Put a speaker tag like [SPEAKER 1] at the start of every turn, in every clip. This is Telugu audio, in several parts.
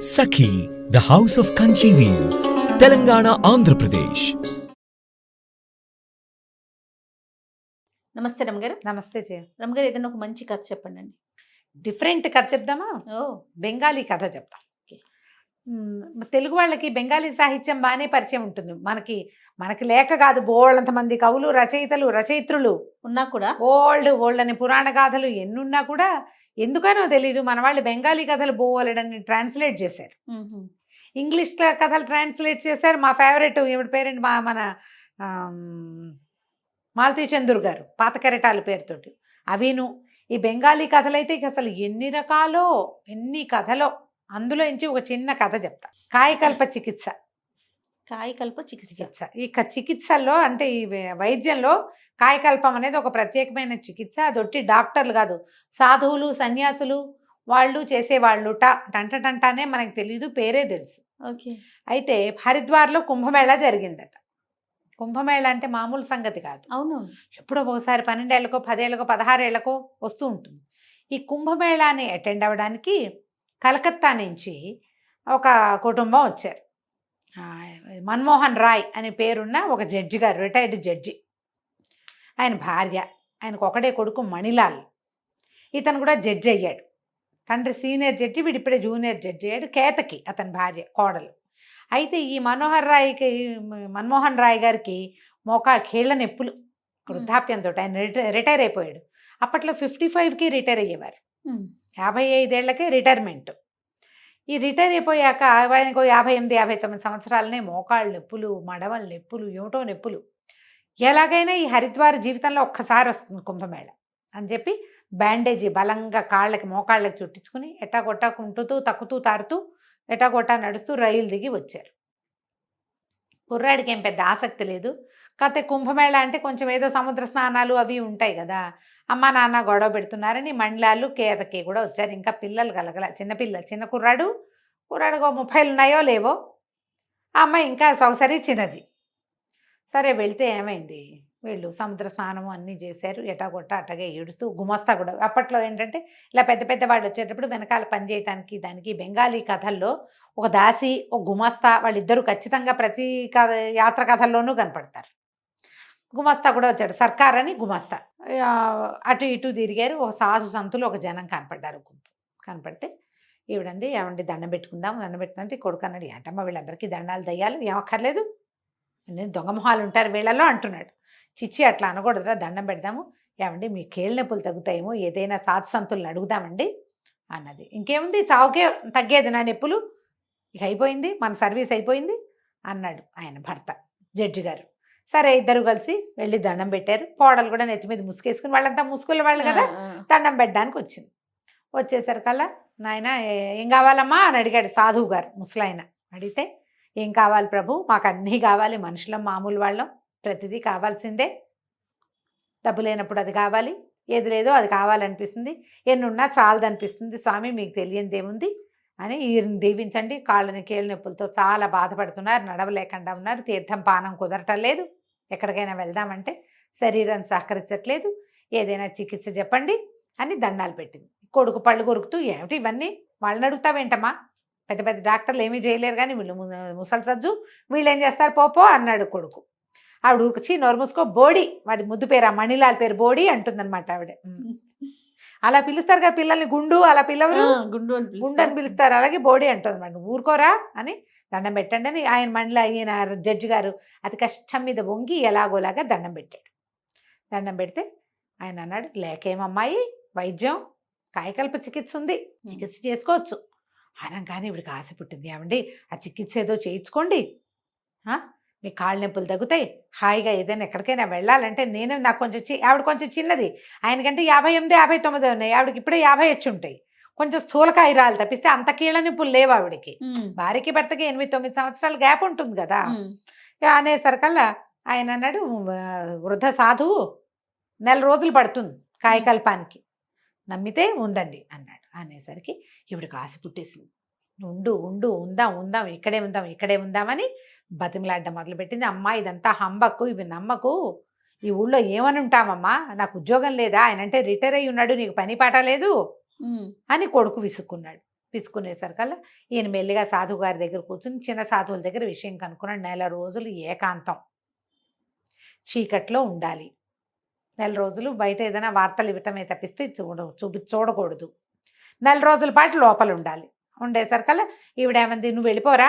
[SPEAKER 1] Sakhi, the House of Kanchi Weaves, Telangana, Andhra Pradesh.
[SPEAKER 2] నమస్తే రమగారు.
[SPEAKER 3] నమస్తే జయ.
[SPEAKER 2] రమగారు ఏదైనా ఒక మంచి కథ చెప్పండి అండి.
[SPEAKER 3] డిఫరెంట్ కథ చెప్దామా? బెంగాలీ కథ చెప్తాం. తెలుగు వాళ్ళకి బెంగాలీ సాహిత్యం బాగానే పరిచయం ఉంటుంది. మనకి లేక కాదు, బోళ్ళంత మంది కవులు, రచయిత్రులు
[SPEAKER 2] ఉన్నా కూడా
[SPEAKER 3] ఓల్డ్ అని పురాణ గాథలు ఎన్నున్నా కూడా ఎందుకనో తెలీదు మన వాళ్ళు బెంగాలీ కథలు బోలెడని ట్రాన్స్లేట్ చేశారు. ఇంగ్లీష్ కథలు ట్రాన్స్లేట్ చేశారు. మా ఫేవరెట్ ఎవరి పేరెంట్ మన మాలతీ చందూర్ గారు పాత కెరటాల పేరుతోటి అవిను. ఈ బెంగాలీ కథలైతే అసలు ఎన్ని రకాలో, ఎన్ని కథలో. అందులో నుంచి ఒక చిన్న కథ చెప్తా. కాయకల్ప చికిత్స. ఈ చికిత్సల్లో అంటే ఈ వైద్యంలో కాయకల్పం అనేది ఒక ప్రత్యేకమైన చికిత్స. అదొట్టి డాక్టర్లు కాదు, సాధువులు, సన్యాసులు వాళ్ళు చేసేవాళ్ళు. టంటనే మనకు తెలియదు, పేరే తెలుసు.
[SPEAKER 2] ఓకే.
[SPEAKER 3] అయితే హరిద్వార్లో కుంభమేళా జరిగిందట. కుంభమేళా అంటే మామూలు సంగతి కాదు.
[SPEAKER 2] అవును.
[SPEAKER 3] ఎప్పుడో ఒకసారి 12 ఏళ్ళకో 10 ఏళ్ళకో 16 ఏళ్ళకో వస్తూ ఉంటుంది. ఈ కుంభమేళాని అటెండ్ అవ్వడానికి కలకత్తా నుంచి ఒక కుటుంబం వచ్చారు. మన్మోహన్ రాయ్ అనే పేరున్న ఒక జడ్జి గారు, రిటైర్డ్ జడ్జి. ఆయన భార్య, ఆయనకు ఒకడే కొడుకు మణిలాల్. ఇతను కూడా జడ్జి అయ్యాడు. తండ్రి సీనియర్ జడ్జి, వీడిప్పుడే జూనియర్ జడ్జి అయ్యాడు. కేతకి అతని భార్య, కోడలు. అయితే ఈ మన్మోహన్ రాయ్ గారికి కీళ్ళ నొప్పులు, వృద్ధాప్యంతో ఆయన రిటైర్ అయిపోయాడు. అప్పట్లో 55కి రిటైర్ అయ్యేవారు. 55 ఏళ్లకే రిటైర్మెంట్. ఈ రిటైర్ అయిపోయాక ఆయనకు 58, 59 సంవత్సరాలనే మోకాళ్ళ నొప్పులు, మడవల నొప్పులు, ఏమిటో నొప్పులు. ఎలాగైనా ఈ హరిద్వార్ జీవితంలో ఒక్కసారి వస్తుంది కుంభమేళ అని చెప్పి బ్యాండేజీ బలంగా కాళ్ళకి, మోకాళ్ళకి చుట్టించుకుని ఎట్టాగొట్టా కుంటుతూ తక్కుతూ తారుతూ ఎటాగొట్టా నడుస్తూ రైలు దిగి వచ్చారు. కుర్రాడికి ఏం పెద్ద ఆసక్తి లేదు. కాకపోతే కుంభమేళా అంటే కొంచెం ఏదో సముద్ర స్నానాలు అవి ఉంటాయి కదా. అమ్మ నాన్న గొడవ పెడుతున్నారని మండలాలు, కేతకి కూడా వచ్చారు. ఇంకా పిల్లలు కలగల, చిన్న కుర్రాడు 30 ఉన్నాయో లేవో. ఆ అమ్మాయి ఇంకా సొగసరి చిన్నది. సరే వెళ్తే ఏమైంది, వీళ్ళు సముద్ర స్నానము అన్నీ చేశారు. ఎటాగొట్ట అట్టగే ఏడుస్తూ, గుమస్తా కూడా అప్పట్లో ఏంటంటే ఇలా పెద్ద వాళ్ళు వచ్చేటప్పుడు వెనకాల పనిచేయటానికి దానికి బెంగాలీ కథల్లో ఒక దాసి, ఒక గుమస్తా, వాళ్ళిద్దరూ ఖచ్చితంగా ప్రతి యాత్ర కథల్లోనూ కనపడతారు. గుమస్తా కూడా వచ్చాడు, సర్కార్ అని గుమస్తా. అటు ఇటు తిరిగారు. ఒక సాధు సంతులు, ఒక జనం కనపడ్డారు. కనపడితే ఈవిడంది, ఏమండి దండం పెట్టుకుంటే కొడుకు అన్నాడు, ఏంటమ్మా వీళ్ళందరికీ దండాలు దయ్యాలు ఏమక్కర్లేదు, నేను దొంగ మొహాలు ఉంటారు వీళ్ళలో అంటున్నాడు. చిచ్చి అట్లా అనకూడదురా, దండం పెడదాము. ఏమండి మీ కీళ్ళ నొప్పులు తగ్గుతాయేమో, ఏదైనా సాధు సంతులను అడుగుదామండి అన్నది. ఇంకేముంది, చావుకే తగ్గేది నా నొప్పులు, ఇక అయిపోయింది, మన సర్వీస్ అయిపోయింది అన్నాడు ఆయన భర్త జడ్జి గారు. సరే ఇద్దరు కలిసి వెళ్ళి దండం పెట్టారు. కోడలు కూడా నెత్తి మీద ముసుకేసుకుని, వాళ్ళంతా ముసుగుల వాళ్ళు కదా, దండం పెట్టడానికి వచ్చింది. వచ్చేసరికల్లా నాయన ఏం కావాలమ్మా అని అడిగాడు సాధువు గారు. ముసలాయన అడిగితే, ఏం కావాలి ప్రభు, మాకు అన్నీ కావాలి, మనుషులం మామూలు వాళ్ళం, ప్రతిదీ కావాల్సిందే. డబ్బు లేనప్పుడు అది కావాలి, ఏది లేదో అది కావాలనిపిస్తుంది, ఎన్నున్నా చాలదనిపిస్తుంది. స్వామి మీకు తెలియనిది ఏముంది అని ఈయన్ని దీవించండి. కాళ్ళని కీళ్ళ నొప్పులతో చాలా బాధపడుతున్నారు, నడవలేకుండా ఉన్నారు, తీర్థం పానం కుదరటం లేదు, ఎక్కడికైనా వెళ్దామంటే శరీరం సహకరించట్లేదు, ఏదైనా చికిత్స చెప్పండి అని దండాలు పెట్టింది. కొడుకు పళ్ళు కొరుకుతూ, ఏమిటి ఇవన్నీ, వాళ్ళని అడుగుతావేంటమ్మా, పెద్ద డాక్టర్లు ఏమీ చేయలేరు కానీ వీళ్ళు ముసలి సజ్జు, వీళ్ళు ఏం చేస్తారు పోపో అన్నాడు కొడుకు. ఆవిడ ఉరిచి నోరు మూసుకో, బోడి, వాడి ముద్దు పేరు ఆ మణిలాల్ పేరు బోడి అంటుందన్నమాట ఆవిడ. అలా పిలుస్తారు కదా పిల్లల్ని, గుండు అలా పిల్లవరు, గుండు అని పిలుస్తారు, అలాగే బోడి అంటుంది మేడం. ఊరుకోరా అని దండం పెట్టండి అని ఈయన జడ్జి గారు అతి కష్టం మీద వంగి ఎలాగోలాగా దండం పెట్టాడు. దండం పెడితే ఆయన అన్నాడు, లేకేమమ్మాయి వైద్యం, కాయకల్ప చికిత్స ఉంది, చికిత్స చేసుకోవచ్చు అనగానే ఇవిడికి ఆశ పుట్టింది. ఏమండి ఆ చికిత్స ఏదో చేయించుకోండి, మీ కాళ్ళ నొప్పులు తగ్గుతాయి, హాయిగా ఏదైనా ఎక్కడికైనా వెళ్ళాలంటే నాకు ఆవిడ కొంచెం చిన్నది, ఆయనకంటే 58, 59 ఉన్నాయి, ఆవిడకి ఇప్పుడే 50 వచ్చి ఉంటాయి. కొంచెం స్థూలకాయ రాలు తప్పిస్తే అంత కీళ్ళ నొప్పులు లేవు ఆవిడకి. భార్యకి భర్తకి 8, 9 సంవత్సరాల గ్యాప్ ఉంటుంది కదా. అనేసరికల్లా ఆయన అన్నాడు, వృద్ధ సాధువు 4 రోజులు పడుతుంది కాయకల్పానికి, నమ్మితే ఉండండి అన్నాడు. అనేసరికి ఇవిడికి ఆశ పుట్టేసింది. ఉందాం ఇక్కడే ఉందామని బతిమలాడ్డం మొదలుపెట్టింది. అమ్మా ఇదంతా హంబక్కు, ఇవి నమ్మకు, ఈ ఊళ్ళో ఏమని ఉంటామమ్మా, నాకు ఉద్యోగం లేదా, ఆయన అంటే రిటైర్ అయ్యి ఉన్నాడు, నీకు పని పాట లేదు అని కొడుకు విసుక్కున్నాడు. పిసుకునేసరికల్లా ఈయన మెల్లిగా సాధువు గారి దగ్గర కూర్చుని చిన్న సాధువుల దగ్గర విషయం కనుక్కున్నాడు. 1 రోజులు ఏకాంతం, చీకట్లో ఉండాలి. 1 రోజులు బయట ఏదైనా వార్తలు ఇవ్వటమే తప్పిస్తే చూడకూడదు. 1 రోజుల పాటు లోపల ఉండాలి. ఉండేసరికల్లా ఈవిడేమంది, నువ్వు వెళ్ళిపోరా,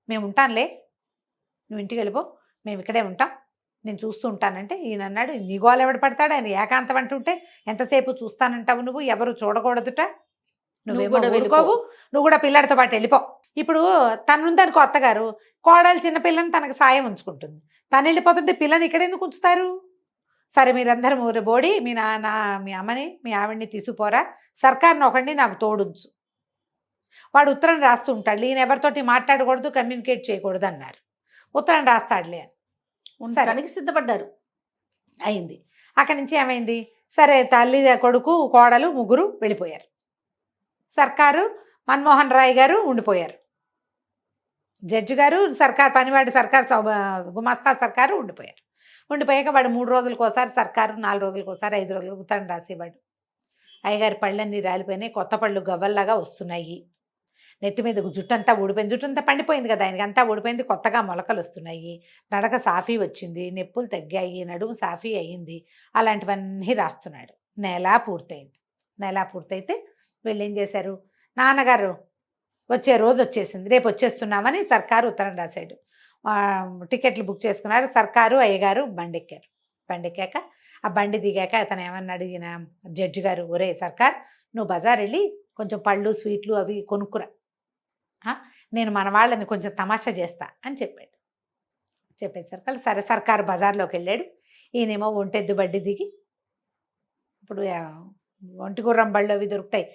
[SPEAKER 3] మేము ఉంటానులే, నువ్వు ఇంటికి వెళ్ళిపో, మేము ఇక్కడే ఉంటాం, నేను చూస్తూ ఉంటానంటే ఈయన అన్నాడు, నీ గోలు ఎవడు పడతాడు, ఆయన ఏకాంతం అంటుంటే ఎంతసేపు చూస్తానంటావు, నువ్వు ఎవరు చూడకూడదుట, నువ్వేమో
[SPEAKER 2] కూడా వెళ్ళిపో.
[SPEAKER 3] వెళ్ళిపోవు, నువ్వు కూడా పిల్లడితో పాటు వెళ్ళిపో. ఇప్పుడు తనుందనుకో అత్తగారు, కోడలు చిన్న పిల్లని తనకు సాయం ఉంచుకుంటుంది, తను వెళ్ళిపోతుంటే పిల్లని ఇక్కడ ఎందుకు ఉంచుతారు? సరే మీరందరూ ఊరి బోడి మీ నాన్న మీ అమ్మని మీ ఆవిడ్ని తీసుకుపోరా, సర్కార్ని ఒకడిని నాకు తోడుంచు, వాడు ఉత్తరం రాస్తూ ఉంటాడు, ఈయన ఎవరితోటి మాట్లాడకూడదు, కమ్యూనికేట్ చేయకూడదు అన్నారు. ఉత్తరం రాస్తాడులే అని
[SPEAKER 2] ఉండడానికి సిద్ధపడ్డారు.
[SPEAKER 3] అయింది. అక్కడి నుంచి ఏమైంది, సరే తల్లి కొడుకు కోడలు ముగ్గురు వెళ్ళిపోయారు. సర్కారు మన్మోహన్ రాయ్ గారు ఉండిపోయారు, జడ్జి గారు సర్కార్ పనివాడి సర్కార్ గుమాస్తా సర్కారు ఉండిపోయారు. ఉండిపోయాక వాడు 3 రోజులకోసారి సర్కారు, 4 రోజులకోసారి, 5 రోజులకు ఉత్తరం రాసేవాడు. అయ్యగారి పళ్ళన్నీ రాలిపోయినాయి, కొత్త పళ్ళు గవ్వల్లాగా వస్తున్నాయి, నెత్తి మీద జుట్టంతా ఊడిపోయింది, జుట్టంతా పండిపోయింది కదా ఆయనకి, అంతా ఊడిపోయింది, కొత్తగా మొలకలు వస్తున్నాయి, నడక సాఫీ వచ్చింది, నొప్పులు తగ్గాయి, నడుము సాఫీ అయ్యింది, అలాంటివన్నీ రాస్తున్నాడు. నెల పూర్తయింది. నెల పూర్తయితే వీళ్ళు ఏం చేశారు, నాన్నగారు వచ్చే రోజు వచ్చేసింది, రేపు వచ్చేస్తున్నామని సర్కారు ఉత్తరం రాశాడు. టికెట్లు బుక్ చేసుకున్నారు. సర్కారు అయ్యగారు బండి ఎక్కారు. బండి ఎక్కాక ఆ బండి దిగాక అతను ఏమన్నాడు, ఈయన జడ్జి గారు, ఒరే సర్కార్, నువ్వు బజార్ వెళ్ళి కొంచెం పళ్ళు స్వీట్లు అవి కొనుక్కురా, నేను మన వాళ్ళని కొంచెం తమాషా చేస్తా అని చెప్పాడు. చెప్పేసరికి సరే సర్కారు బజార్లోకి వెళ్ళాడు. ఈయనేమో ఒంటెద్దు బండి దిగి, ఇప్పుడు ఒంటి గుర్రం బళ్ళు అవి దొరుకుతాయి,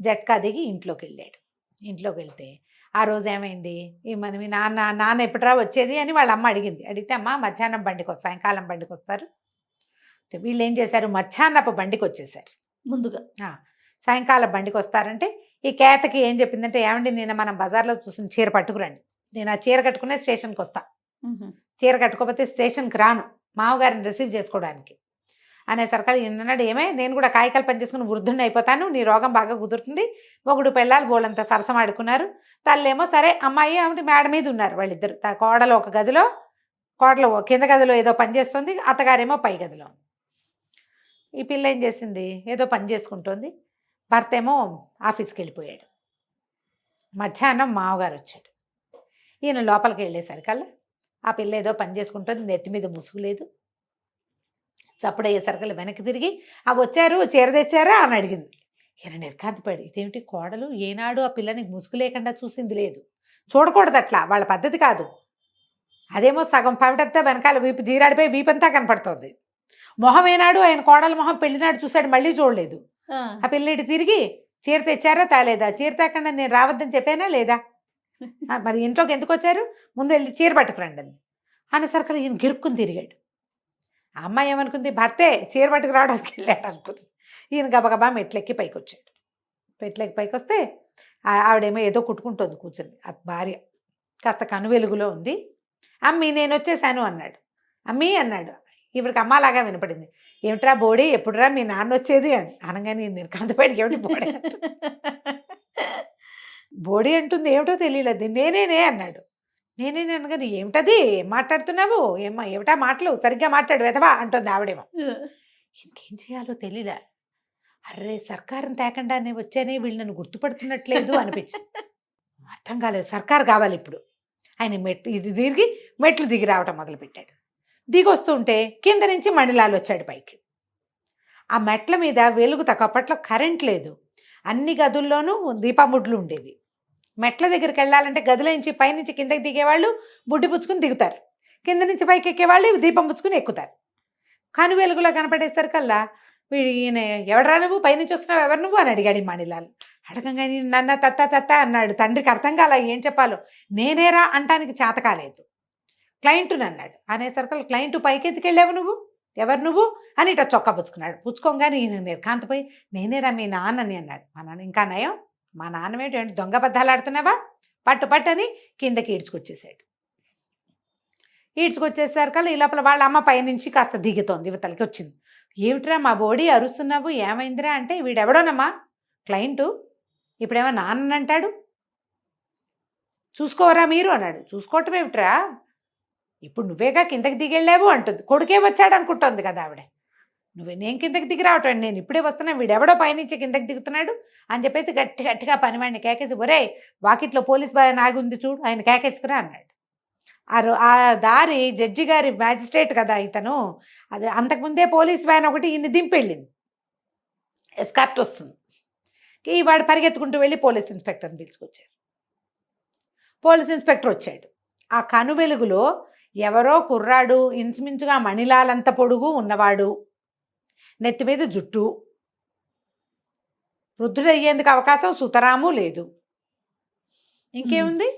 [SPEAKER 3] జట్కా దిగి ఇంట్లోకి వెళ్ళాడు. ఇంట్లోకి వెళ్తే ఆ రోజు ఏమైంది, మీ నాన్న ఎప్పుడురా వచ్చేది అని వాళ్ళ అమ్మ అడిగింది. అడిగితే అమ్మ మధ్యాహ్నం బండికి వస్తారు, సాయంకాలం బండికి వస్తారు. వీళ్ళు ఏం చేశారు, మధ్యాహ్నపు బండికి వచ్చేసారు
[SPEAKER 2] ముందుగా.
[SPEAKER 3] సాయంకాలం బండికి వస్తారంటే ఈ కేతకి ఏం చెప్పిందంటే, ఏమండి నిన్న మనం బజార్లో చూసిన చీర పట్టుకురండి, నేను ఆ చీర కట్టుకునే స్టేషన్కి వస్తా, చీర కట్టుకోకపోతే స్టేషన్కి రాను మామగారిని రిసీవ్ చేసుకోవడానికి అనేసరికి ఈయనన్నాడు, ఏమే నేను కూడా కాయకాలు పనిచేసుకుని వృద్ధుని అయిపోతాను, నీ రోగం బాగా కుదురుతుంది. మొగుడు పెళ్ళాలు బోళ్ళంతా సరసమాడుకున్నారు. తల్లేమో సరే అమ్మాయి ఆమె మేడ మీద ఉన్నారు వాళ్ళిద్దరు, కోడలు ఒక గదిలో, కోడలు కింద గదిలో ఏదో పని చేస్తుంది, అత్తగారేమో పై గదిలో. ఈ పిల్ల ఏం చేసింది, ఏదో పని చేసుకుంటుంది, భర్త ఏమో ఆఫీస్కి వెళ్ళిపోయాడు. మధ్యాహ్నం మామగారు వచ్చాడు. ఈయన లోపలికి వెళ్ళేసరికల్లా ఆ పిల్ల ఏదో పని చేసుకుంటుంది, నెత్తి మీద ముసుగు లేదు. చప్పుడయ్యేసరికల్లా వెనక్కి తిరిగి, వచ్చారు చీర తెచ్చారా అని అడిగింది. ఈయన నిర్కాంతిపడి, ఇదేమిటి కోడలు ఏనాడు ఆ పిల్లని ముసుగు లేకుండా చూసింది లేదు, చూడకూడదు అట్లా, వాళ్ళ పద్ధతి కాదు. అదేమో సగం పవిటంతా వెనకాల వీపు జీరాడిపోయి వీపంతా కనపడుతోంది. మొహం ఏనాడు ఆయన కోడల మొహం పెళ్లినాడు చూశాడు, మళ్ళీ చూడలేదు. ఆ పిల్లడి తిరిగి, చీర తెచ్చారా తాలేదా, చీర తేకుండా నేను రావద్దని చెప్పానా లేదా, మరి ఇంట్లోకి ఎందుకు వచ్చారు, ముందు వెళ్ళి చీర పట్టుకురండి అని అనేసరికి ఈయన గిరుక్కుని తిరిగాడు. ఆ అమ్మాయి ఏమనుకుంది, భర్తే చీర పట్టుకు రావడానికి వెళ్ళాడు అనుకుంది. ఈయన గబగబా మెట్లెక్కి పైకి వచ్చాడు. మెట్లెక్కి పైకి వస్తే ఆవిడేమో ఏదో కుట్టుకుంటుంది కూర్చొని, ఆ భార్య కాస్త కను వెలుగులో ఉంది. అమ్మీ నేను వచ్చేసాను అన్నాడు. అమ్మీ అన్నాడు. ఈవిడికి అమ్మలాగా వినపడింది. ఏమిట్రా బోడి, ఎప్పుడురా మీ నాన్న వచ్చేది అని అనగానే నిర్కాంతపడికి, ఏమిటి బోడి బోడి అంటుంది, ఏమిటో తెలియలేదు. నేనేనే అన్నాడు. నేనే అనగానే, ఏమిటది, ఏం మాట్లాడుతున్నావు, ఏమిటా మాటలు, సరిగ్గా మాట్లాడు వెధవా అంటుంది ఆవిడేమో. ఇంకేం చేయాలో తెలియలే. అర్రే సర్కారం తేకుండానే వచ్చానే, వీళ్ళు నన్ను గుర్తుపడుతున్నట్లేదు అనిపించింది. అర్థం కాలేదు, సర్కారు కావాలి ఇప్పుడు. ఆయన ఇది తిరిగి మెట్లు దిగి రావటం మొదలుపెట్టాడు. దిగి వస్తుంటే కింద నుంచి మణిలాల్ వచ్చాడు పైకి. ఆ మెట్ల మీద వెలుగు అప్పట్లో కరెంట్ లేదు, అన్ని గదుల్లోనూ దీపముడ్లు ఉండేవి. మెట్ల దగ్గరికి వెళ్ళాలంటే గదిలో నుంచి పైనుంచి కిందకి దిగేవాళ్ళు బుడ్డి పుచ్చుకుని దిగుతారు, కింద నుంచి పైకి ఎక్కేవాళ్ళు దీపం పుచ్చుకుని ఎక్కుతారు. కను వెలుగులో కనపడేసరికల్లా ఈయన, ఎవడరా నువ్వు, పైనుంచి వస్తున్నావు, ఎవరు నువ్వు అని అడిగాడు మణిలాల్. అడగంగానే నన్న తత్త అన్నాడు. తండ్రికి అర్థం కాల ఏం చెప్పాలో. నేనేరా అంటానికి చేత కాలేదు. క్లయింటుని అన్నాడు. అనేసరికి క్లయింట్ పైకి ఎత్తుకెళ్ళావు నువ్వు, ఎవరు నువ్వు అని ఇట్లా చొక్కా పుచ్చుకున్నాడు. పుచ్చుకోగానే ఈయన నిర్కాంతపోయి, నేనేరా మీ నాన్నని అన్నాడు. మా నాన్న, ఇంకా నయం, మా నాన్నమేంటి దొంగ బద్దాలు ఆడుతున్నావా, పట్టు అని కిందకి ఈడ్చుకొచ్చేసాడు. ఈడ్చుకొచ్చేసరికల్లా ఈ లోపల వాళ్ళ అమ్మ పైనుంచి కాస్త దిగుతోంది, యువతలకి వచ్చింది. ఏమిట్రా మా బోడీ అరుస్తున్నావు, ఏమైందిరా అంటే, వీడెవడోనమ్మా క్లయింటు, ఇప్పుడేమో నాన్న అంటాడు, చూసుకోవరా మీరు అన్నాడు. చూసుకోవటం ఏమిట్రా, ఇప్పుడు నువ్వేగా కిందకి దిగెళ్ళావు అంటుంది. కొడుకే వచ్చాడు అనుకుంటుంది కదా ఆవిడ. నేను కిందకి దిగి రావటం, నేను ఇప్పుడే వస్తున్నా, వీడెవడో పైనుంచి కిందకి దిగుతున్నాడు అని చెప్పేసి గట్టిగా పనివాడిని కేకేసి, ఒరే వాకిట్లో పోలీస్ బాయ్ నాగుంది చూడు, ఆయన కేకేసుకురా అన్నాడు. ఆ దారి జడ్జి గారి మ్యాజిస్ట్రేట్ కదా ఇతను, అది అంతకుముందే పోలీస్ వ్యాన్ ఒకటి ఈయన్ని దింపెళ్ళింది, ఎస్కార్ట్ వస్తుంది. వాడు పరిగెత్తుకుంటూ వెళ్ళి పోలీస్ ఇన్స్పెక్టర్ని పిలుచుకొచ్చారు. పోలీస్ ఇన్స్పెక్టర్ వచ్చాడు. ఆ కను వెలుగులో ఎవరో కుర్రాడు, ఇంచుమించుగా మణిలాలంత పొడుగు ఉన్నవాడు, నెత్తి మీద జుట్టు, వృద్ధుడు అయ్యేందుకు అవకాశం సుతరాము లేదు. ఇంకేముంది,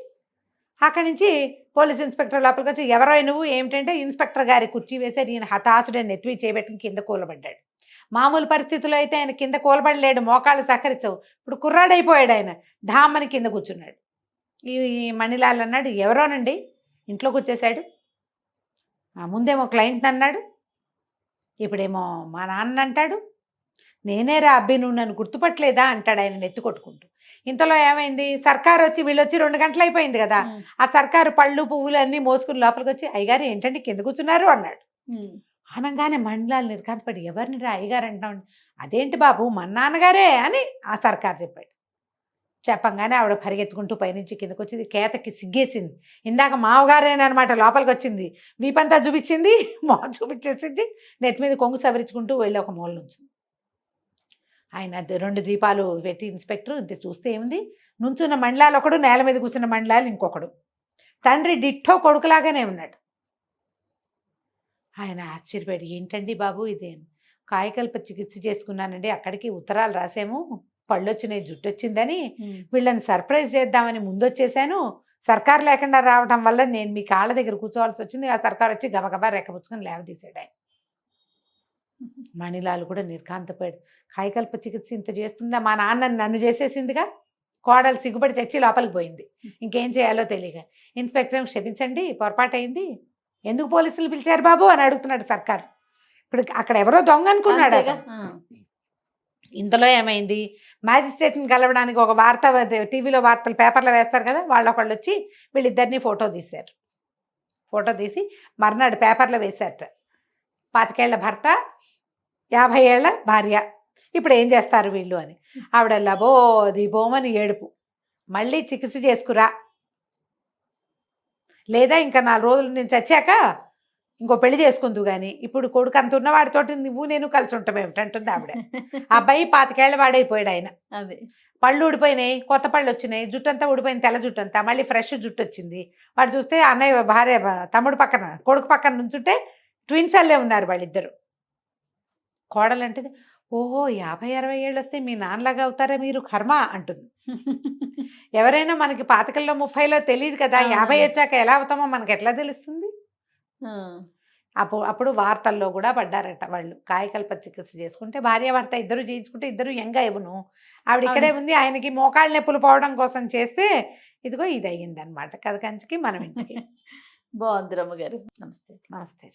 [SPEAKER 3] అక్కడి నుంచి పోలీస్ ఇన్స్పెక్టర్ లోపలికి వచ్చి, ఎవరో నువ్వు ఏమిటంటే, ఇన్స్పెక్టర్ గారి కుర్చీ వేశారు. ఈయన హతాశుడని నెత్తివి చేయబెట్టుకుని కింద కూలబడ్డాడు. మామూలు పరిస్థితుల్లో అయితే ఆయన కింద కూలబడలేడు, మోకాళ్ళు సహకరించవు. ఇప్పుడు కుర్రాడైపోయాడు, ఆయన ఢామ్మని కింద కూర్చున్నాడు. ఈ మణిలాల్ అన్నాడు, ఎవరోనండి, ఇంట్లోకి వచ్చేసాడు. ముందేమో క్లయింట్ అన్నాడు, ఇప్పుడేమో మా నాన్న అంటాడు. నేనేరా అబ్బి, నువ్వు నన్ను గుర్తుపట్టలేదా అంటాడు ఆయన నెత్తి కొట్టుకుంటూ. ఇంతలో ఏమైంది, సర్కారు వచ్చి, వీళ్ళు వచ్చి 2 గంటలు అయిపోయింది కదా. ఆ సర్కారు పళ్ళు పువ్వులు అన్నీ మోసుకుని లోపలికి వచ్చి, అయ్యగారు ఏంటండి కింద కూర్చున్నారు అన్నాడు. అనగానే మండలాలు నిర్కాంతపడి, ఎవరిని రా అయ్యగారు అంటాం. అదేంటి బాబు, మన నాన్నగారే అని ఆ సర్కారు చెప్పాడు. చెప్పంగానే ఆవిడ పరిగెత్తుకుంటూ పైనుంచి కిందకు వచ్చింది. కేతకి సిగ్గేసింది. ఇందాక మావగారేనమాట లోపలికి వచ్చింది, వీపంతా చూపించింది, మొహం చూపించేసింది, నెత్తి మీద కొంగు సవరించుకుంటూ వెళ్ళి ఒక మూల నుంచి ఆయన 2 దీపాలు పెట్టి ఇన్స్పెక్టర్ చూస్తే ఏముంది, నుంచున్న మండలాలు ఒకడు, నేల మీద కూర్చున్న మండలాలు ఇంకొకడు. తండ్రి డిట్టో కొడుకులాగానే ఉన్నాడు. ఆయన ఆశ్చర్యపోయాడు, ఏంటండి బాబు ఇదే, కాయకల్ప చికిత్స చేసుకున్నానండి, అక్కడికి ఉత్తరాలు రాసాము, పళ్ళు వచ్చినాయి, జుట్టు వచ్చిందని, వీళ్ళని సర్ప్రైజ్ చేద్దామని ముందొచ్చేసాను. సర్కారు లేకుండా రావడం వల్ల నేను మీ కాళ్ళ దగ్గర కూర్చోవాల్సి వచ్చింది. ఆ సర్కారు వచ్చి గబగబా రెక్కపుచ్చుకొని లేవదీశాడు ఆయన. మణిలాల్ కూడా నిర్కాంతపోయాడు. కాయకల్ప చికిత్స ఇంత చేస్తుందా, మా నాన్న నన్ను చేసేసిందిగా. కోడలు సిగ్గుపడి చచ్చి లోపలికి పోయింది, ఇంకేం చేయాలో తెలియక. ఇన్స్పెక్టర్ క్షమించండి, పొరపాటు అయింది, ఎందుకు పోలీసులు పిలిచారు బాబు అని అడుగుతున్నాడు సర్కారు. ఇప్పుడు అక్కడ ఎవరో దొంగ అనుకున్నాడు. ఇంతలో ఏమైంది, మ్యాజిస్ట్రేట్ని కలవడానికి ఒక వార్త, టీవీలో వార్తలు పేపర్లో వేస్తారు కదా, వాళ్ళొకళ్ళు వచ్చి వీళ్ళిద్దరినీ ఫోటో తీశారు. ఫోటో తీసి మర్నాడు పేపర్లో వేశారట, 25 ఏళ్ల భర్త, 50 ఏళ్ల భార్య, ఇప్పుడు ఏం చేస్తారు వీళ్ళు అని. ఆవిడ లబోది బోమని ఏడుపు, మళ్ళీ చికిత్స చేసుకురా, లేదా ఇంకా 4 రోజులు నేను చచ్చాక ఇంకో పెళ్లి చేసుకుందు కానీ, ఇప్పుడు కొడుకు అంత ఉన్నవాడితోటి నువ్వు నేను కలిసి ఉంటాం ఏమిటంటుంది ఆవిడ. అబ్బాయి 25 ఏళ్ల వాడైపోయాడు ఆయన.
[SPEAKER 2] అదే
[SPEAKER 3] పళ్ళు ఊడిపోయినాయి, కొత్త పళ్ళు వచ్చినాయి, జుట్టంతా ఊడిపోయింది, తెల్ల జుట్టంతా, మళ్ళీ ఫ్రెష్ జుట్టు వచ్చింది. వాడు చూస్తే అన్నయ్య భార్య తమ్ముడు పక్కన, కొడుకు పక్కన నుంచుంటే ట్విన్స్ అల్లే ఉన్నారు వాళ్ళిద్దరు. కోడలు అంటుంది, ఓహో 50-60 ఏళ్ళు వస్తే మీ నాన్నలాగా అవుతారా మీరు, కర్మ అంటుంది. ఎవరైనా మనకి 25లో 30లో తెలియదు కదా, 50 వచ్చాక ఎలా అవుతామో మనకి ఎట్లా తెలుస్తుంది. అప్పుడు వార్తల్లో కూడా పడ్డారట వాళ్ళు. కాయకల్ప చికిత్స చేసుకుంటే భార్యాభర్త ఇద్దరు చేయించుకుంటే ఇద్దరు యంగ్ ఇవ్వను, ఆవిడ ఇక్కడే ఉంది, ఆయనకి మోకాళ్ళ నొప్పులు పోవడం కోసం చేస్తే ఇదిగో ఇది అయ్యిందనమాట. కథ కంచికి మనం ఇంటికి.
[SPEAKER 2] బాగుంది రమ్మగారు. నమస్తే.
[SPEAKER 3] నమస్తే.